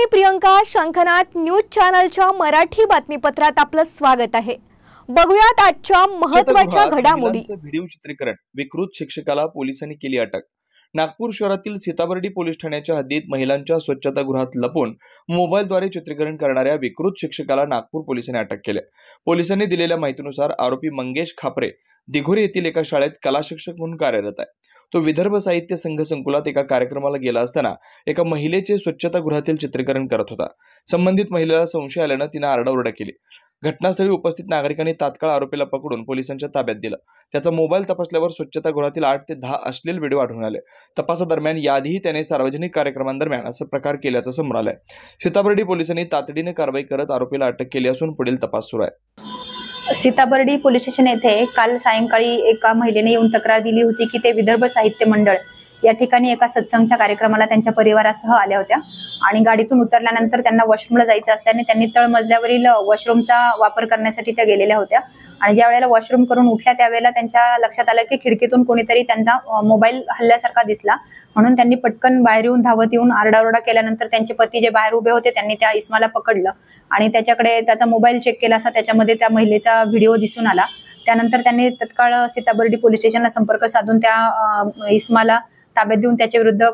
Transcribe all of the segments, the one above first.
मी प्रियंका. शंखनाद न्यूज चॅनलच्या मराठी बातमीपत्रात आपलं स्वागत आहे. बघूयात आजच्या महत्त्वाच्या घडामोडी. व्हिडिओ चित्रीकरण विकृत शिक्षकाला पोलिसांनी केली अटक. नागपूर शहरातील सीताबर्डी पोलीस ठाण्याच्या हद्दीत महिलांच्या स्वच्छतागृहात लपून मोबाईलद्वारे चित्रीकरण करणाऱ्या विकृत शिक्षकाला नागपूर पोलिसांनी अटक केली. पोलिसांनी दिलेल्या माहितीनुसार आरोपी मंगेश खापरे दिघोरी येथील एका शाळेत कला शिक्षक म्हणून कार्यरत आहे. तो विदर्भ साहित्य संघ संकुलात एका कार्यक्रमाला गेला असताना एका महिलेचे स्वच्छतागृहातील चित्रीकरण करत होता. संबंधित महिलेला संशय आल्यानं तिने आरडाओरडा केली. घटनास्थळी उपस्थित नागरिकांनी तात्काळ आरोपीला पकडून पोलिसांच्या ताब्यात दिलं. त्याचा मोबाईल तपासल्यावर स्वच्छतागृहातील 8 ते 10 अश्लील व्हिडिओ आढळून आले. तपासादरम्यान याआधीही त्याने सार्वजनिक कार्यक्रमांदरम्यान असा प्रकार केल्याचं समोर आलंय. सीताबर्डी पोलिसांनी तातडीने कारवाई करत आरोपीला अटक केली असून पुढील तपास सुरू आहे. सीताबर्डी पोलीस स्टेशन येथे काल सायंकाळी एका महिलेने येऊन तक्रार दिली होती की ते विदर्भ साहित्य मंडळ या ठिकाणी एका सत्संगच्या कार्यक्रमाला त्यांच्या परिवारासह आल्या होत्या आणि गाडीतून उतरल्यानंतर त्यांना वॉशरूमला जायचं असल्याने त्यांनी तळमजल्यावरील वॉशरूमचा वापर करण्यासाठी त्या गेलेल्या होत्या आणि ज्या वेळेला वॉशरूम करून उठल्या त्यावेळेला त्यांच्या लक्षात आलं की खिडकीतून कोणीतरी त्यांचा मोबाईल हल्ल्यासारखा दिसला. म्हणून त्यांनी पटकन बाहेर येऊन धावत येऊन आरडाओरडा केल्यानंतर त्यांचे पती जे बाहेर उभे होते त्यांनी त्या इस्माला पकडलं आणि त्याच्याकडे त्याचा मोबाईल चेक केला असता त्याच्यामध्ये त्या महिलेचा व्हिडिओ दिसून आला. त्यानंतर त्यांनी तत्काळ सीताबर्डी पोलीस स्टेशनला संपर्क साधून त्या इस्माला ताब्यात देऊन त्याच्या विरुद्ध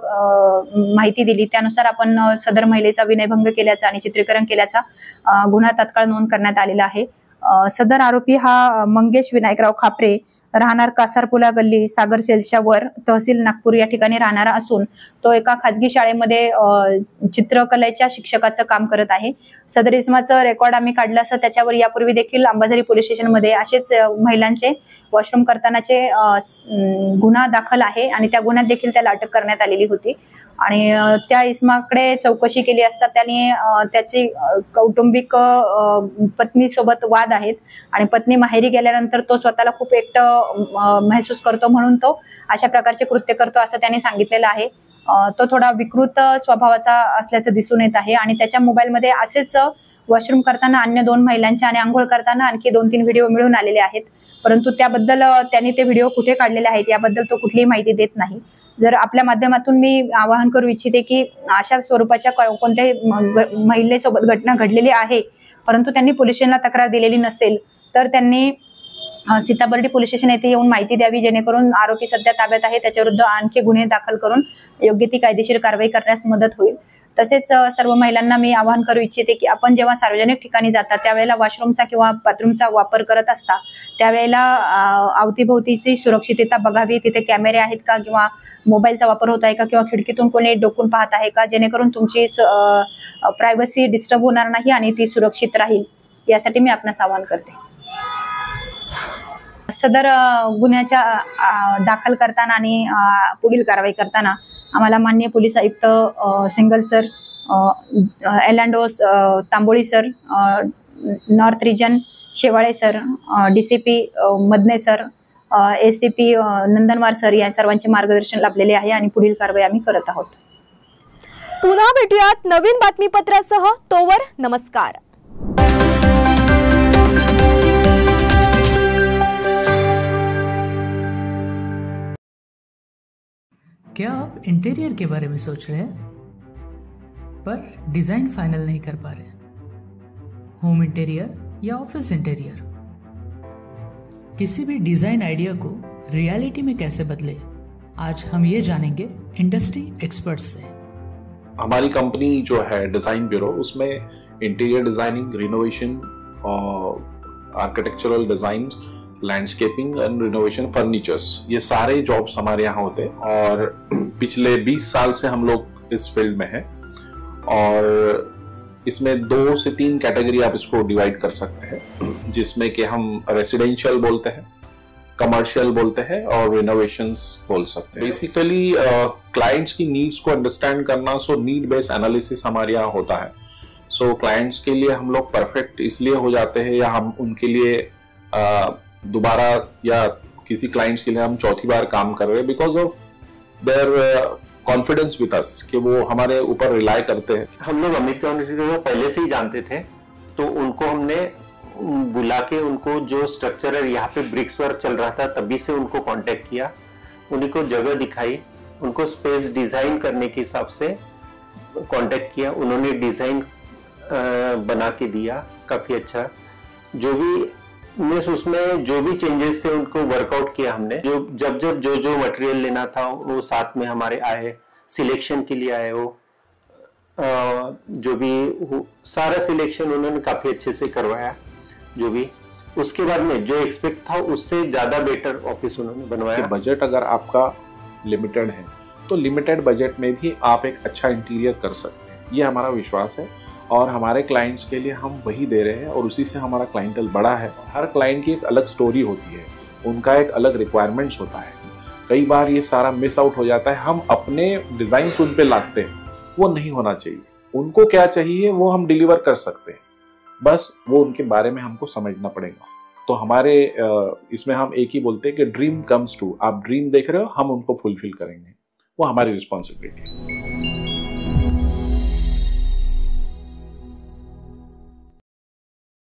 माहिती दिली. त्यानुसार आपण सदर महिलेचा विनयभंग केल्याचा आणि चित्रीकरण केल्याचा गुन्हा तात्काळ नोंद करण्यात आलेला आहे. सदर आरोपी हा मंगेश विनायकराव खापरे राहणार कासारपुला गल्ली सागर सेल्सच्या वर तहसील नागपूर या ठिकाणी राहणारा असून तो एका खाजगी शाळेमध्ये चित्रकलेच्या शिक्षकाचं काम करत आहे. सदर इस्माचं रेकॉर्ड आम्ही काढलं असं त्याच्यावर यापूर्वी देखील अंबाझरी पोलीस स्टेशनमध्ये असेच महिलांचे वॉशरूम करतानाचे गुन्हा दाखल आहे आणि त्या गुन्ह्यात देखील त्याला अटक करण्यात आलेली होती आणि त्या इस्माकडे चौकशी केली असता त्याने त्याची कौटुंबिक पत्नीसोबत वाद आहेत आणि पत्नी माहेरी गेल्यानंतर तो स्वतःला खूप एकटं महसूस करतो म्हणून तो अशा प्रकारचे कृत्य करतो असं त्याने सांगितलेलं आहे. तो थोडा विकृत स्वभावाचा असल्याचं दिसून येत आहे आणि त्याच्या मोबाईलमध्ये असेच वॉशरूम करताना अन्य 2 महिलांचे आणि आंघोळ करताना आणखी 2-3 व्हिडिओ मिळून आलेले आहेत. परंतु त्याबद्दल त्यांनी ते व्हिडिओ कुठे काढलेले आहेत याबद्दल तो कुठलीही माहिती देत नाही. जर आपल्या माध्यमातून मी आवाहन करू इच्छिते की अशा स्वरूपाच्या कोणत्याही महिलेसोबत घटना घडलेली आहे परंतु त्यांनी पोलीस स्टेशनला तक्रार दिलेली नसेल तर त्यांनी सीताबर्डी पोलीस स्टेशन येथे येऊन माहिती द्यावी जेणेकरून आरोपी सध्या ताब्यात आहे त्याच्याविरुद्ध आणखी गुन्हे दाखल करून योग्य ती कायदेशीर कारवाई करण्यास मदत होईल. तसेच सर्व महिलांना मी आवाहन करू इच्छिते की आपण जेव्हा सार्वजनिक ठिकाणी जाता त्यावेळेला वॉशरूमचा किंवा बाथरूमचा वापर करत असता त्यावेळेला अवतीभोवतीची सुरक्षितता बघावी. तिथे कॅमेरे आहेत का किंवा मोबाईलचा वापर होत आहे का किंवा खिडकीतून कोणी डोकून पाहत आहे का जेणेकरून तुमची प्रायव्हसी डिस्टर्ब होणार नाही आणि ती सुरक्षित राहील यासाठी मी आपणास आवाहन करते. सदर गुन्ह्याच्या दाखल करताना आणि पुढील कारवाई करताना आम्हाला माननीय पोलीस आयुक्त सिंगल सर, एलांडोस Tamboli sir, north region Shewale sir, DCP Madane sir, ACP Nandanwar sir या सर्वांचे मार्गदर्शन लाभलेले आहे आणि पुढील कारवाई आम्ही करत आहोत. पुन्हा भेटूयात नवीन बातमीपत्रासह. तोवर नमस्कार. क्या आप इंटीरियर के बारे में सोच रहे हैं पर डिजाइन फाइनल नहीं कर पा रहे? होम इंटीरियर या ऑफिस इंटीरियर, किसी भी डिजाइन आइडिया को रियलिटी में कैसे बदले, आज हम ये जानेंगे इंडस्ट्री एक्सपर्ट्स से. हमारी कंपनी जो है डिजाइन ब्यूरो, उसमें interior designing, renovation, architectural design, landscaping end renovation, furnitures, ये सारे जॉब्स हमारे यहाँ होते हैं और पिछले 20 साल से हम लोग इस फील्ड में हैं और इसमें 2 से 3 कैटेगरी आप इसको डिवाइड कर सकते हैं जिसमें कि हम रेसिडेंशियल बोलते हैं, कमर्शियल बोलते हैं और रिनोवेशंस बोल सकते हैं. बेसिकली क्लाइंट्स की नीड्स को अंडरस्टैंड करना, सो नीड बेस्ड एनालिसिस हमारे यहाँ होता है. सो क्लाइंट्स के लिए हम लोग परफेक्ट इसलिए हो जाते हैं या हम उनके लिए दोबारा या किसी क्लाइंट्स के लिए हम चौथी बार काम कर रहे हैं because of their confidence with us कि वो हमारे ऊपर रिलाय करते हैं. हम लोग अमित को पहले से ही जानते थे तो उनको हमने बुला के उनको जो स्ट्रक्चर यहाँ पे ब्रिक्स वर्क चल रहा था तभी से उनको कांटेक्ट किया, उन्हीं को जगह दिखाई, उनको स्पेस डिजाइन करने के हिसाब से कांटेक्ट किया, उन्होंने डिजाइन बना के दिया काफी अच्छा। जो भी मीन्स उसमें जो भी चेंजेस थे उनको वर्कआउट किया हमने। जब जो मटेरियल लेना था वो साथ में हमारे आए, सिलेक्शन के लिए आए। वो जो भी सारा सिलेक्शन उन्होंने काफी अच्छे से करवाया। जो भी उसके बाद में जो एक्सपेक्ट था उससे ज्यादा बेटर ऑफिस उन्होंने बनवाया। बजट अगर आपका लिमिटेड है तो लिमिटेड बजट में भी आप एक अच्छा इंटीरियर कर सकते हैं, ये हमारा विश्वास है। और हमारे क्लाइंट्स के लिए हम वही दे रहे हैं और उसी से हमारा क्लाइंटल बड़ा है। हर क्लाइंट की एक अलग स्टोरी होती है, उनका एक अलग रिक्वायरमेंट्स होता है। कई बार ये सारा मिस आउट हो जाता है, हम अपने डिजाइन उन पे लाते हैं, वो नहीं होना चाहिए। उनको क्या चाहिए वो हम डिलीवर कर सकते हैं, बस वो उनके बारे में हमको समझना पड़ेगा। तो हमारे इसमें हम एक ही बोलते हैं कि ड्रीम कम्स ट्रू। आप ड्रीम देख रहे हो, हम उनको फुलफिल करेंगे, वो हमारी रिस्पॉन्सिबिलिटी है।